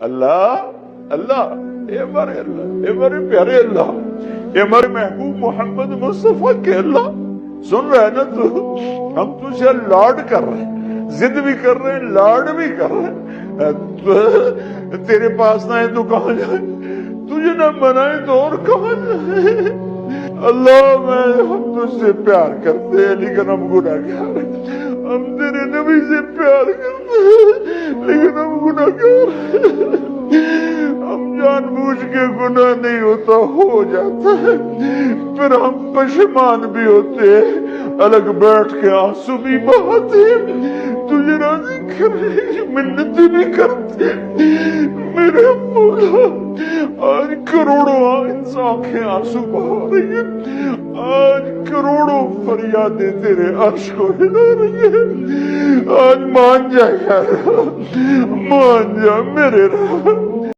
اللہ اللہ، اے ہمارے اللہ، اے ہمارے پیارے اللہ، اے ہمارے محبوب محمد مصطفیٰ کے اللہ، سن رہے نا تو؟ ہم تجھے لاڈ کر رہے ہیں، ضد بھی کر رہے ہیں، لاڈ بھی کر رہے ہیں۔ تیرے پاس نہ ہے تو کہاں جائیں، تجھے نہ منائے تو اور کہاں جائیں۔ اللہ ہم تجھ سے پیار کرتے ہیں لیکن ہم گناہگار ہیں، ہم تیرے نبی سے پیار کرتے ہیں لیکن ہم گناہگار ہیں، ہم جان بوجھ کے گناہ نہیں ہوتا ہو جاتا ہے، پھر ہم پشیمان بھی ہوتے ہیں، الگ بیٹھ کے آنسو بھی بہاتے ہیں، تجھے راضی کرنے کی منتیں بھی کرتے ہیں۔ میرے مولا آج کروڑوں آنکھیں آنسو بہا رہی ہیں، آج کروڑوں فریادیں تیرے عرش کو ہلا رہی ہیں، آج مان جا یار، مان جا میرے رب۔